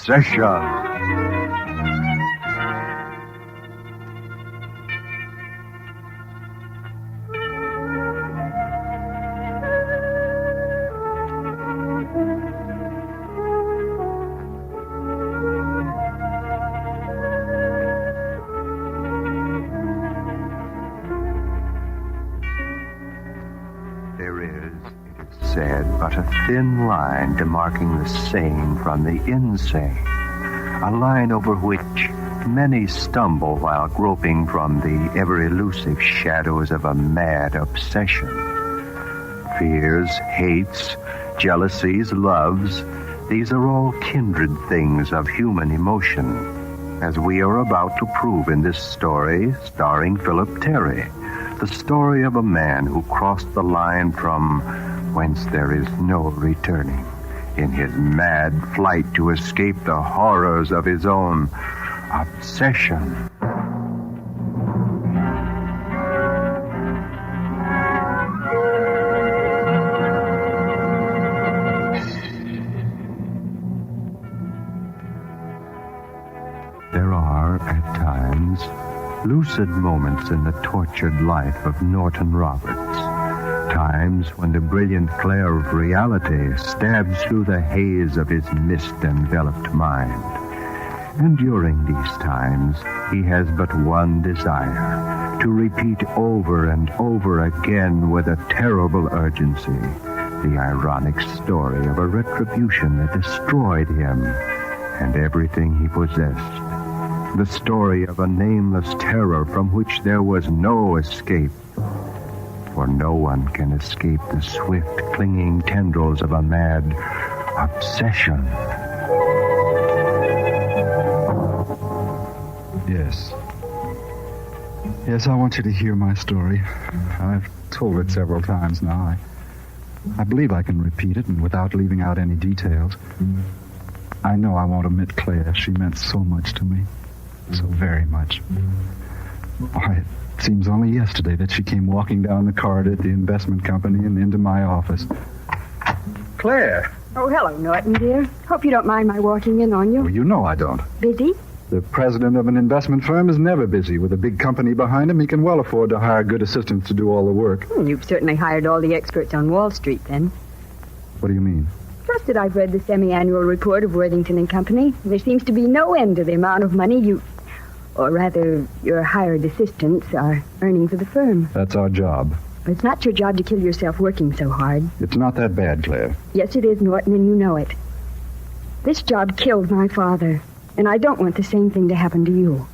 Obsession. Said, but a thin line demarking the sane from the insane, a line over which many stumble while groping from the ever-elusive shadows of a mad obsession. Fears, hates, jealousies, loves, these are all kindred things of human emotion, as we are about to prove in this story starring Philip Terry, the story of a man who crossed the line from whence there is no returning, in his mad flight to escape the horrors of his own obsession. There are, at times, lucid moments in the tortured life of Norton Roberts. Times when the brilliant glare of reality stabs through the haze of his mist-enveloped mind. And during these times, he has but one desire, to repeat over and over again with a terrible urgency the ironic story of a retribution that destroyed him and everything he possessed. The story of a nameless terror from which there was no escape. For no one can escape the swift, clinging tendrils of a mad obsession. Yes. Yes, I want you to hear my story. I've told it several times now. I believe I can repeat it, and without leaving out any details. I know I won't omit Claire. She meant so much to me. So very much. Why, it seems only yesterday that she came walking down the corridor at the investment company and into my office. Claire! Oh, hello, Norton, dear. Hope you don't mind my walking in on you. Well, you know I don't. Busy? The president of an investment firm is never busy. With a big company behind him, he can well afford to hire good assistants to do all the work. You've certainly hired all the experts on Wall Street, then. What do you mean? Just that I've read the semi-annual report of Worthington and Company. There seems to be no end to the amount of money or rather, your hired assistants are earning for the firm. That's our job. It's not your job to kill yourself working so hard. It's not that bad, Claire. Yes, it is, Norton, and you know it. This job killed my father, and I don't want the same thing to happen to you.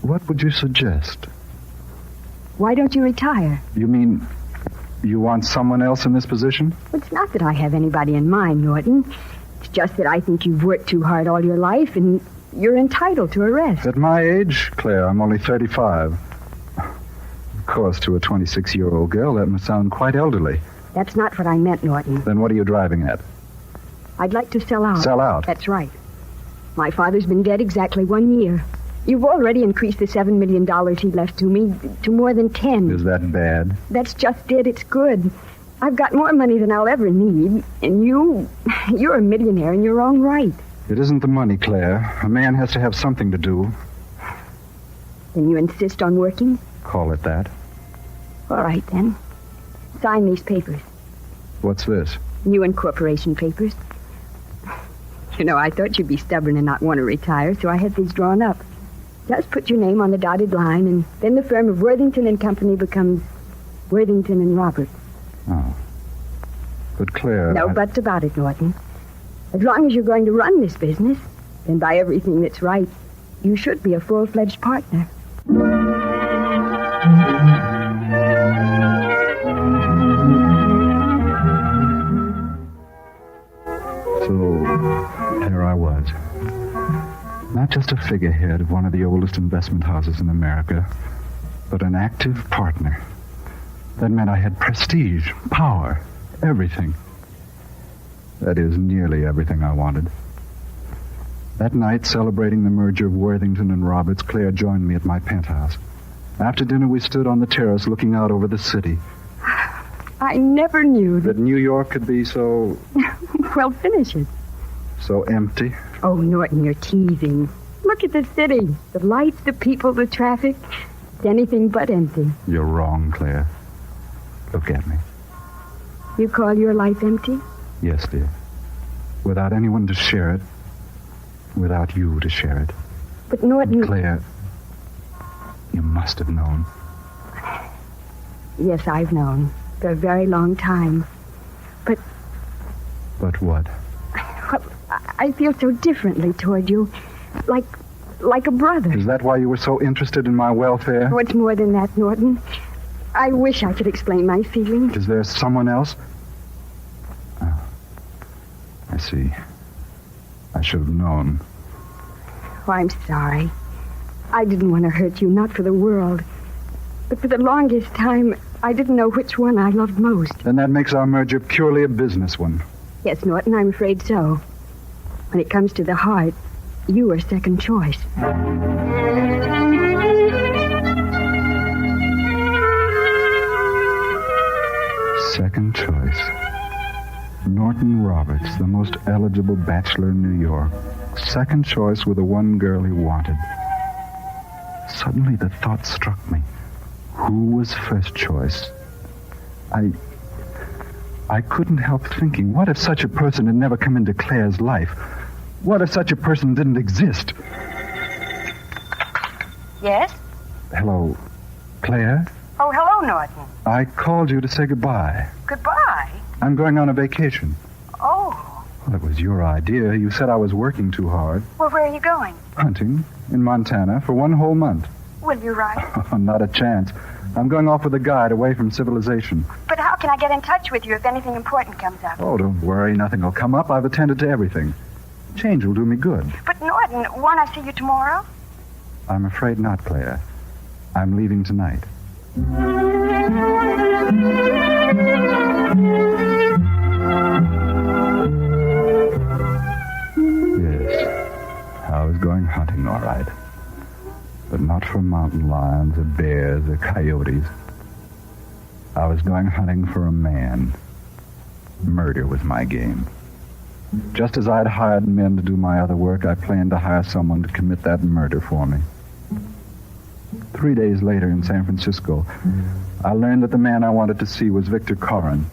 What would you suggest? Why don't you retire? You mean you want someone else in this position? It's not that I have anybody in mind, Norton. It's just that I think you've worked too hard all your life, and you're entitled to a rest. At my age, Claire, I'm only 35. Of course, to a 26-year-old girl, that must sound quite elderly. That's not what I meant, Norton. Then what are you driving at? I'd like to sell out. Sell out? That's right. My father's been dead exactly 1 year. You've already increased the $7 million he left to me to more than 10. Is that bad? That's just it. It's good. I've got more money than I'll ever need. And you're a millionaire in your own right. It isn't the money, Claire. A man has to have something to do. Then you insist on working? Call it that. All right, then. Sign these papers. What's this? New incorporation papers. You know, I thought you'd be stubborn and not want to retire, so I had these drawn up. Just put your name on the dotted line, and then the firm of Worthington and Company becomes Worthington and Roberts. Oh. But, Claire... No buts about it, Norton. As long as you're going to run this business, then by everything that's right, you should be a full-fledged partner. So, there I was. Not just a figurehead of one of the oldest investment houses in America, but an active partner. That meant I had prestige, power, everything. That is, nearly everything I wanted. That night, celebrating the merger of Worthington and Roberts, Claire joined me at my penthouse. After dinner, we stood on the terrace looking out over the city. I never knew that New York could be so... Well, finish it. So empty. Oh, Norton, you're teasing. Look at the city. The lights, the people, the traffic. It's anything but empty. You're wrong, Claire. Look at me. You call your life empty? Yes, dear. Without anyone to share it. Without you to share it. But Norton... Claire, you must have known. Yes, I've known. For a very long time. But... But what? Well, I feel so differently toward you. Like a brother. Is that why you were so interested in my welfare? Oh, it's more than that, Norton. I wish I could explain my feelings. Is there someone else? Oh, I see. I should have known. Oh, I'm sorry. I didn't want to hurt you, not for the world. But for the longest time, I didn't know which one I loved most. Then that makes our merger purely a business one. Yes, Norton, I'm afraid so. When it comes to the heart, you are second choice. Second choice. Norton Roberts, the most eligible bachelor in New York. Second choice with the one girl he wanted. Suddenly the thought struck me. Who was first choice? I couldn't help thinking, what if such a person had never come into Claire's life? What if such a person didn't exist? Yes? Hello, Claire? Oh, hello, Norton. I called you to say goodbye. Goodbye. I'm going on a vacation. Oh. Well, it was your idea. You said I was working too hard. Well, where are you going? Hunting in Montana for 1 whole month. Will you ride? Not a chance. I'm going off with a guide away from civilization. But how can I get in touch with you if anything important comes up? Oh, don't worry. Nothing will come up. I've attended to everything. Change will do me good. But, Norton, won't I see you tomorrow? I'm afraid not, Claire. I'm leaving tonight. Yes, I was going hunting, all right. But not for mountain lions or bears or coyotes. I was going hunting for a man. Murder was my game. Just as I'd hired men to do my other work, I planned to hire someone to commit that murder for me. 3 days later in San Francisco, I learned that the man I wanted to see was Victor Corrin.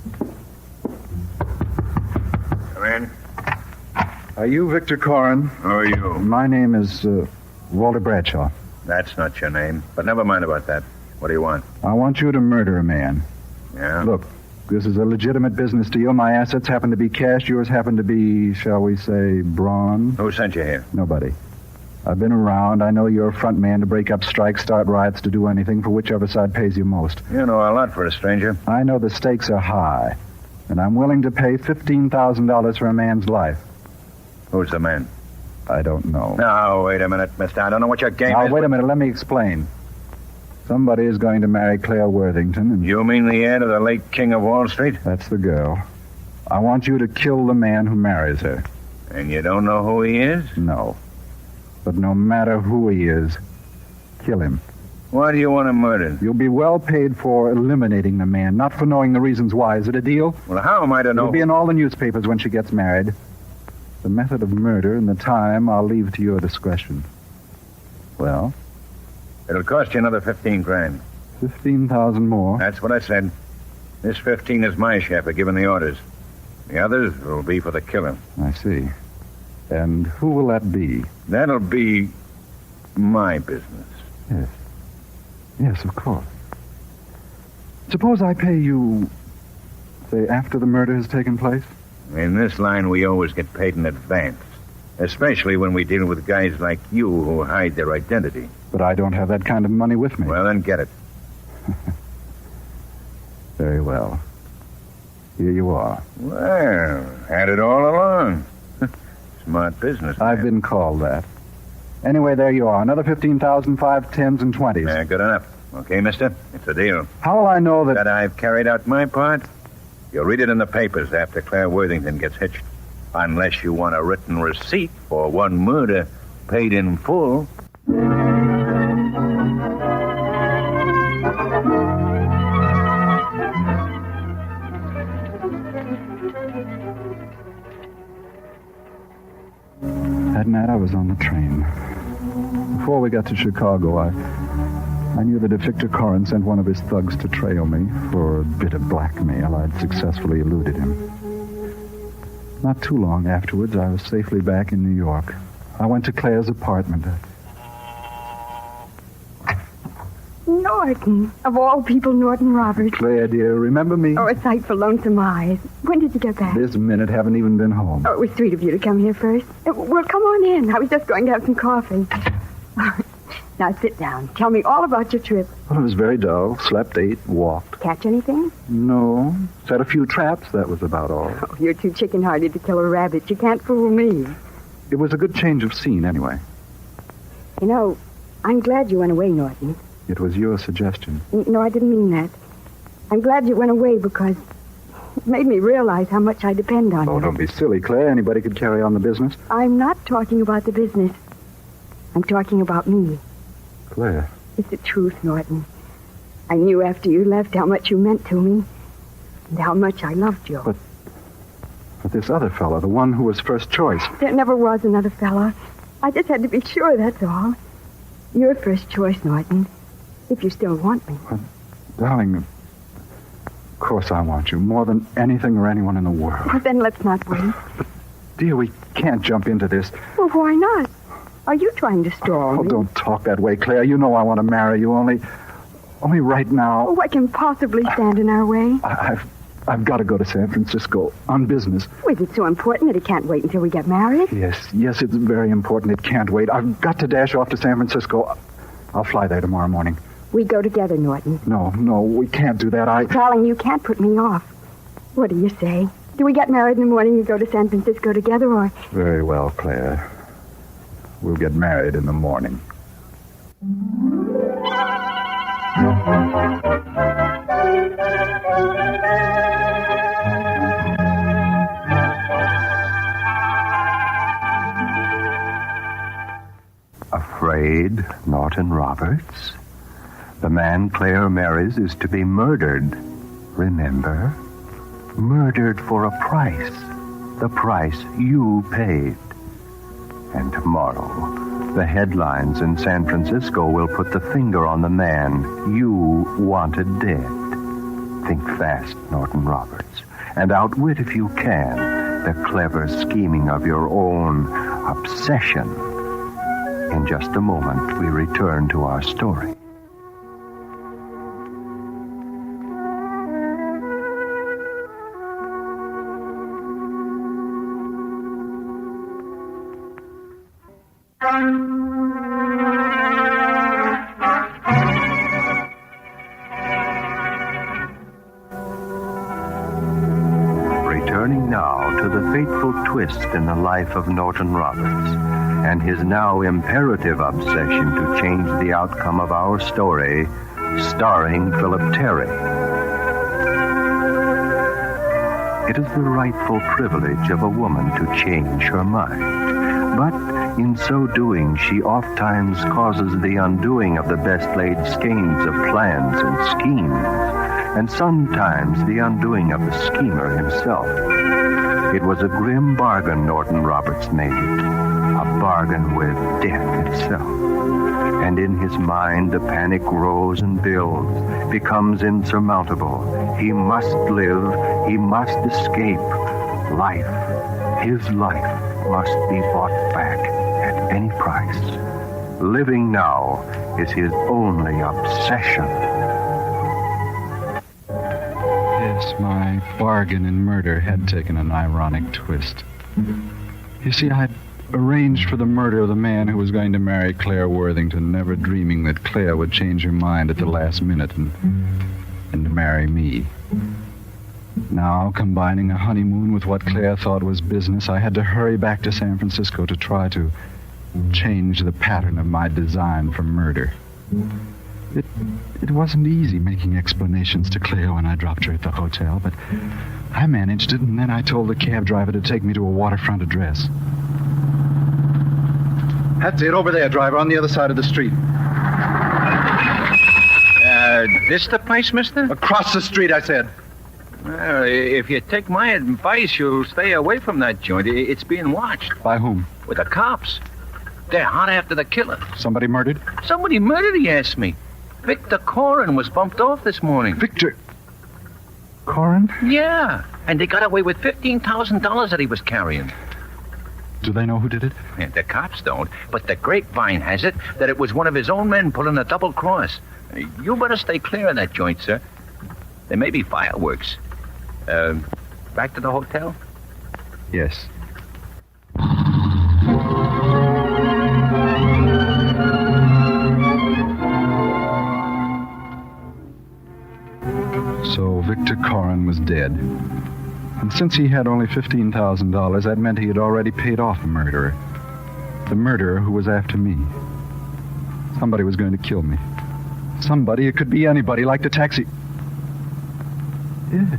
Come in. Are you Victor Corrin? Who are you? My name is Walter Bradshaw. That's not your name. But never mind about that. What do you want? I want you to murder a man. Yeah? Look, this is a legitimate business deal. My assets happen to be cash. Yours happen to be, shall we say, brawn. Who sent you here? Nobody. I've been around. I know you're a front man to break up strikes, start riots, to do anything for whichever side pays you most. You know a lot for a stranger. I know the stakes are high, and I'm willing to pay $15,000 for a man's life. Who's the man? I don't know. Now, wait a minute, mister. I don't know what your game Now, is. wait a minute. Let me explain. Somebody is going to marry Claire Worthington, and You mean the heir to the late King of Wall Street? that's the girl. I want you to kill the man who marries her. And you don't know who he is? No. But no matter who he is, kill him. Why do you want him murdered? You'll be well paid for eliminating the man, not for knowing the reasons why. Is it a deal? Well, how am I to know? It'll be in all the newspapers when she gets married. The method of murder and the time I'll leave to your discretion. Well, It'll cost you another 15 grand. 15,000 more. That's what I said. This 15 is my share for giving the orders. The others will be for the killing. I see. And who will that be? That'll be my business. Yes. Yes, of course. Suppose I pay you, say, after the murder has taken place? In this line, we always get paid in advance. Especially when we deal with guys like you who hide their identity. But I don't have that kind of money with me. Well, then get it. Very well. Here you are. Well, had it all along. Smart business. I've man. been called that. Anyway, there you are. Another 15,000, 5 10s and 20s. Yeah, good enough. Okay, mister? It's a deal. How will I know that... That I've carried out my part? You'll read it in the papers after Claire Worthington gets hitched. Unless you want a written receipt for one murder paid in full. the train. Before we got to Chicago, I knew that if Victor Corin sent one of his thugs to trail me for a bit of blackmail, I'd successfully eluded him. Not too long afterwards, I was safely back in New York. I went to Claire's apartment. Norton. Of all people, Norton Roberts. Claire, dear, remember me? Oh, a sight for lonesome eyes. When did you get back? This minute, haven't even been home. Oh, it was sweet of you to come here first. Well, come on in. I was just going to have some coffee. Now, sit down. Tell me all about your trip. Well, it was very dull. Slept, ate, walked. Catch anything? No. Set a few traps. That was about all. Oh, you're too chicken-hearted to kill a rabbit. You can't fool me. It was a good change of scene, anyway. You know, I'm glad you went away, Norton. It was your suggestion. No, I didn't mean that. I'm glad you went away because it made me realize how much I depend on you. Oh, don't be silly, Claire. Anybody could carry on the business. I'm not talking about the business. I'm talking about me. Claire. It's the truth, Norton. I knew after you left how much you meant to me and how much I loved you. But this other fellow, the one who was first choice. There never was another fella. I just had to be sure, that's all. You're first choice, Norton, if you still want me. But, darling, of course I want you more than anything or anyone in the world. Well, then let's not wait. But, dear, we can't jump into this. Well, why not? Are you trying to stall Oh, me? don't talk that way, Claire. You know I want to marry you, only right now. Oh, what can possibly stand in our way? I've got to go to San Francisco on business. Is it so important that it can't wait until we get married? Yes, it's very important. It can't wait. I've got to dash off to San Francisco. I'll fly there tomorrow morning. We go together, Norton. No, we can't do that. Darling, you can't put me off. What do you say? Do we get married in the morning and go to San Francisco together, or... Very well, Claire. We'll get married in the morning. Afraid, Norton Roberts? The man Claire marries is to be murdered. Remember? Murdered for a price. The price you paid. And tomorrow, the headlines in San Francisco will put the finger on the man you wanted dead. Think fast, Norton Roberts, and outwit, if you can, the clever scheming of your own obsession. In just a moment, we return to our story. Returning now to the fateful twist in the life of Norton Roberts and his now imperative obsession to change the outcome of our story, starring Philip Terry. It is the rightful privilege of a woman to change her mind. But in so doing, she oftentimes causes the undoing of the best-laid skeins of plans and schemes, and sometimes the undoing of the schemer himself. It was a grim bargain Norton Roberts made, a bargain with death itself. And in his mind, the panic grows and builds, becomes insurmountable. He must live, he must escape. Life, his life, must be bought back at any price. Living now is his only obsession. Yes, my bargain in murder had taken an ironic twist. You see, I'd arranged for the murder of the man who was going to marry Claire Worthington, never dreaming that Claire would change her mind at the last minute and marry me. Now, combining a honeymoon with what Claire thought was business, I had to hurry back to San Francisco to try to change the pattern of my design for murder. It wasn't easy making explanations to Claire when I dropped her at the hotel, but I managed it, and then I told the cab driver to take me to a waterfront address. That's it, over there, driver, on the other side of the street. This the place, mister? Across the street, I said. Well, if you take my advice, you'll stay away from that joint. It's being watched. By whom? With the cops. They're hot after the killer. Somebody murdered? Somebody murdered, he asked me. Victor Corin was bumped off this morning. Victor Corin? Yeah, and they got away with $15,000 that he was carrying. Do they know who did it? Yeah, the cops don't, but the grapevine has it that it was one of his own men pulling a double cross. You better stay clear of that joint, sir. There may be fireworks. Back to the hotel? Yes. So Victor Corin was dead. And since he had only $15,000, that meant he had already paid off the murderer. The murderer who was after me. Somebody was going to kill me. Somebody, it could be anybody, like the taxi. Yes.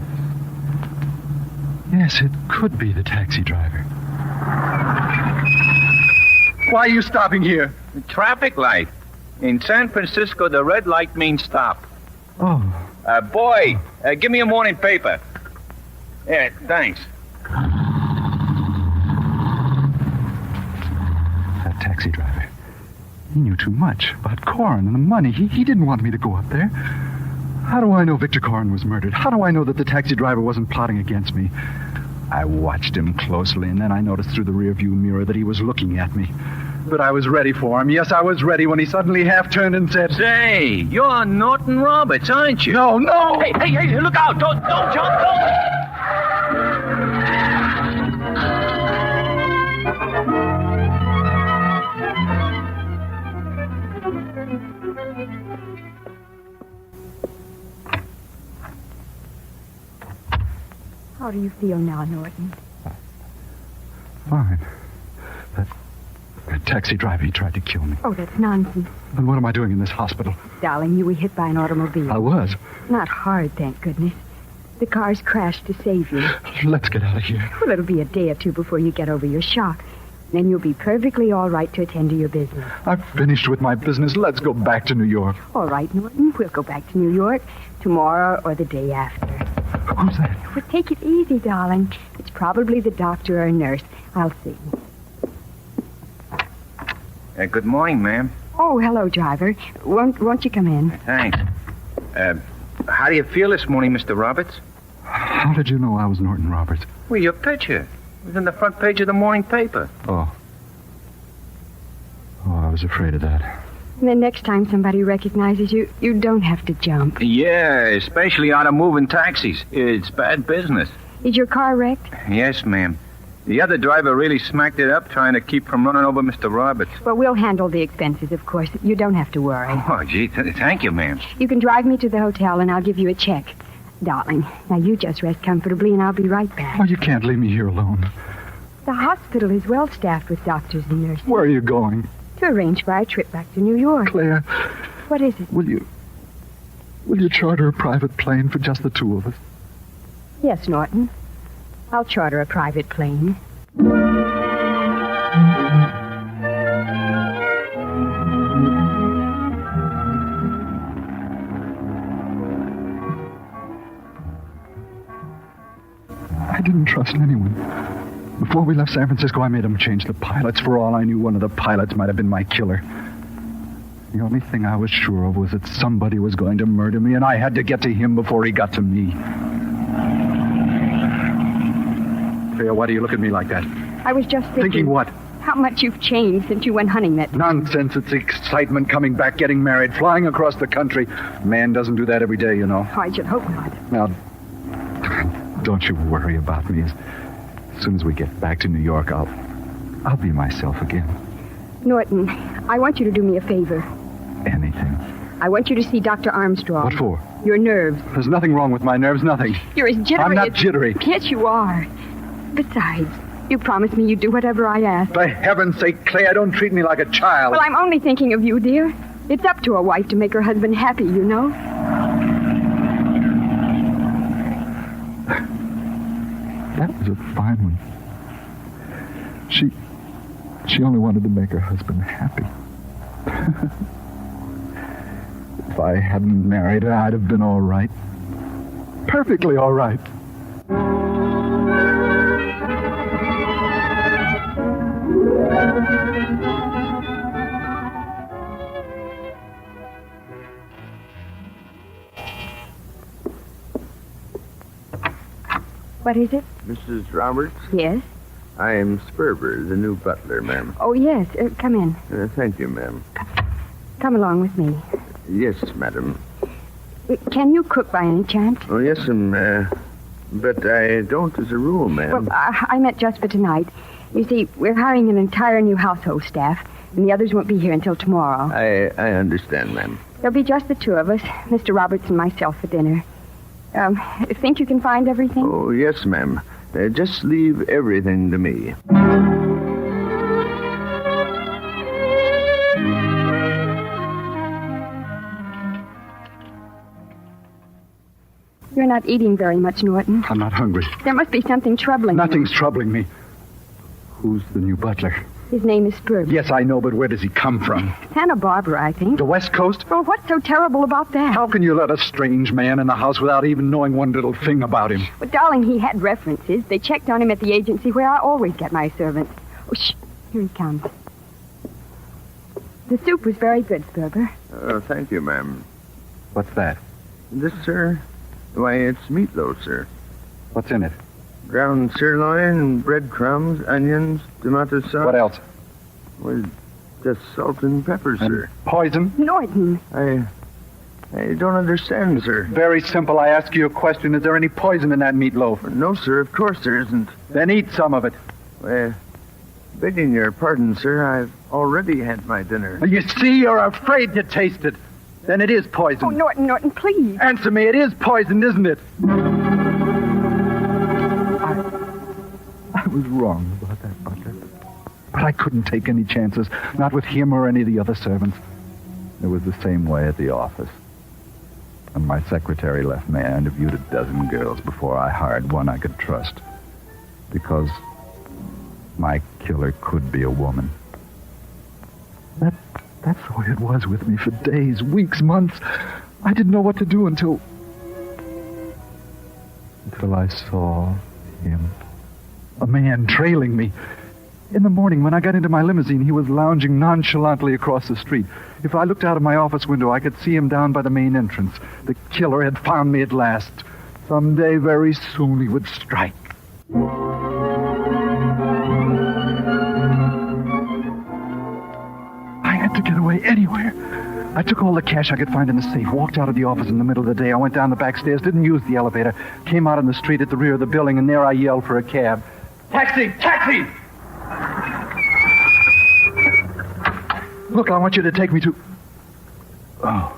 Yes, it could be the taxi driver. Why are you stopping here? The traffic light. In San Francisco, the red light means stop. Oh. Boy, give me a morning paper. Yeah, thanks. That taxi driver. He knew too much about Corin and the money. He didn't want me to go up there. How do I know Victor Corin was murdered? How do I know that the taxi driver wasn't plotting against me? I watched him closely, and then I noticed through the rearview mirror that he was looking at me. But I was ready for him. Yes, I was ready when he suddenly half-turned and said... Say, you're Norton Roberts, aren't you? No, no! Hey, look out! Don't jump, don't! How do you feel now, Norton? Fine. That taxi driver, he tried to kill me. Oh, that's nonsense. Then what am I doing in this hospital? Darling, you were hit by an automobile. I was. Not hard, thank goodness. The car's crashed to save you. Let's get out of here. Well, it'll be a day or two before you get over your shock. Then you'll be perfectly all right to attend to your business. I've finished with my business. Let's go back to New York. All right, Norton. We'll go back to New York tomorrow or the day after. Who's that? Well, take it easy, darling. It's probably the doctor or nurse. I'll see. Good morning, ma'am. Oh, hello, driver. Won't you come in? Thanks. How do you feel this morning, Mr. Roberts? How did you know I was Norton Roberts? Well, your picture. It was in the front page of the morning paper. Oh, I was afraid of that. And the next time somebody recognizes you, you don't have to jump. Yeah, especially out of moving taxis. It's bad business. Is your car wrecked? Yes, ma'am. The other driver really smacked it up trying to keep from running over Mr. Roberts. Well, we'll handle the expenses, of course. You don't have to worry. Oh, gee, thank you, ma'am. You can drive me to the hotel, and I'll give you a check. Darling, now you just rest comfortably, and I'll be right back. Oh, you can't leave me here alone. The hospital is well staffed with doctors and nurses. Where are you going? To arrange for our trip back to New York. Claire. What is it? Will you charter a private plane for just the two of us? Yes, Norton. I'll charter a private plane. I didn't trust anyone. Before we left San Francisco, I made them change the pilots. For all I knew, one of the pilots might have been my killer. The only thing I was sure of was that somebody was going to murder me, and I had to get to him before he got to me. Claire, why do you look at me like that? I was just thinking... Thinking what? How much you've changed since you went hunting that... Nonsense. It's excitement, coming back, getting married, flying across the country. Man doesn't do that every day, you know. Oh, I should hope not. Now, don't you worry about me. As soon as we get back to New York, I'll be myself again. Norton, I want you to do me a favor. Anything. I want you to see Dr. Armstrong. What for? Your nerves. There's nothing wrong with my nerves, nothing. You're as jittery I'm not as... jittery. Yes, you are. Besides, you promised me you'd do whatever I asked. For heaven's sake, Claire, don't treat me like a child. Well, I'm only thinking of you, dear. It's up to a wife to make her husband happy, you know. That was a fine one. She only wanted to make her husband happy. If I hadn't married her, I'd have been all right. Perfectly all right. What is it? Mrs. Roberts, Yes? I am Sperber, the new butler, ma'am. Oh, yes. Come in. Thank you, ma'am. Come along with me. Yes, madam. Can you cook by any chance? Oh, yes, but I don't as a rule, ma'am. Well, I meant just for tonight. You see, we're hiring an entire new household staff, and the others won't be here until tomorrow. I understand, ma'am. There'll be just the two of us, Mr. Roberts and myself, for dinner. Think you can find everything? Oh, yes, ma'am. Just leave everything to me. You're not eating very much, Norton. I'm not hungry. There must be something troubling you. Nothing's troubling me. Who's the new butler? His name is Sperber. Yes, I know, but where does he come from? Santa Barbara, I think. The West Coast? Well, what's so terrible about that? How can you let a strange man in the house without even knowing one little thing about him? Well, darling, he had references. They checked on him at the agency where I always get my servants. Oh, shh. Here he comes. The soup was very good, Sperber. Thank you, ma'am. What's that? This, sir? Why, it's meatloaf, sir. What's in it? Ground sirloin, breadcrumbs, onions, tomato sauce. What else? Well, just salt and pepper, sir. Poison? Norton. I don't understand, sir. Very simple. I ask you a question. Is there any poison in that meatloaf? No, sir, of course there isn't. Then eat some of it. Well, begging your pardon, sir, I've already had my dinner. You see, you're afraid to taste it. Then it is poison. Oh, Norton, please. Answer me. It is poison, isn't it? I was wrong about that butler. But I couldn't take any chances, not with him or any of the other servants. It was the same way at the office. When my secretary left me, I interviewed a dozen girls before I hired one I could trust. Because my killer could be a woman. That's the way it was with me for days, weeks, months. I didn't know what to do until I saw him. A man trailing me. In the morning, when I got into my limousine, he was lounging nonchalantly across the street. If I looked out of my office window, I could see him down by the main entrance. The killer had found me at last. Someday, very soon, he would strike. I had to get away anywhere. I took all the cash I could find in the safe, walked out of the office in the middle of the day. I went down the back stairs, didn't use the elevator, came out on the street at the rear of the building, and there I yelled for a cab. Taxi! Taxi! Look, I want you to take me to... Oh,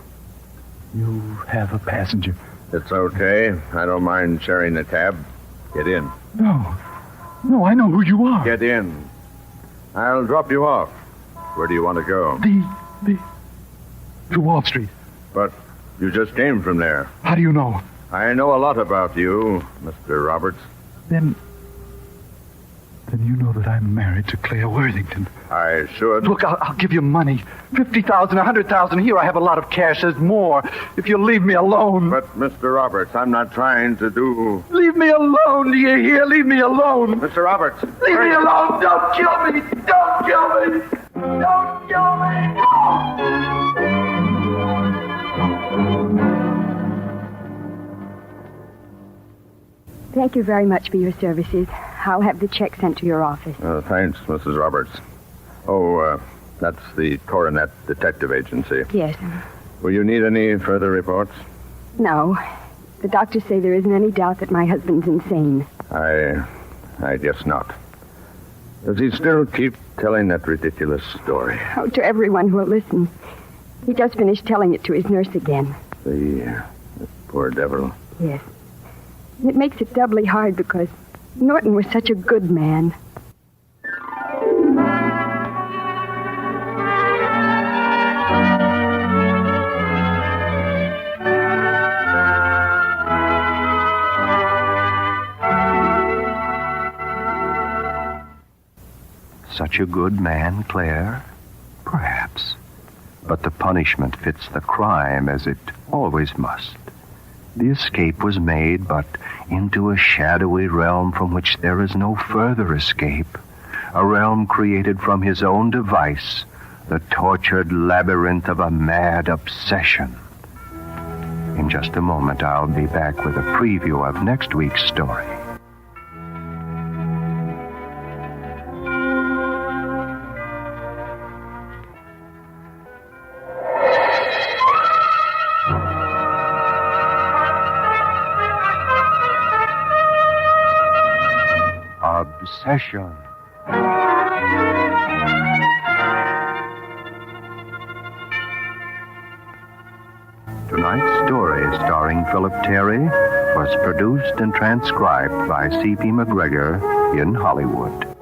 you have a passenger. It's okay. I don't mind sharing the cab. Get in. No, I know who you are. Get in. I'll drop you off. Where do you want to go? To Wall Street. But you just came from there. How do you know? I know a lot about you, Mr. Roberts. Then you know that I'm married to Claire Worthington. I should. Look, I'll give you money. 50,000, 100,000. Here, I have a lot of cash. There's more. If you'll leave me alone. But, Mr. Roberts, I'm not trying to do... Leave me alone, do you hear? Leave me alone. Mr. Roberts. Leave me alone. Don't kill me. Don't kill me. Don't kill me. No. Thank you very much for your services. I'll have the check sent to your office. Thanks, Mrs. Roberts. That's the Coronet Detective Agency. Yes. Will you need any further reports? No. The doctors say there isn't any doubt that my husband's insane. I guess not. Does he still keep telling that ridiculous story? Oh, to everyone who will listen. He just finished telling it to his nurse again. The poor devil. Yes. It makes it doubly hard because Norton was such a good man. Such a good man, Claire? Perhaps. But the punishment fits the crime as it always must. The escape was made, but into a shadowy realm from which there is no further escape. A realm created from his own device, the tortured labyrinth of a mad obsession. In just a moment, I'll be back with a preview of next week's story. Succession. Tonight's story, starring Philip Terry, was produced and transcribed by C.P. McGregor in Hollywood.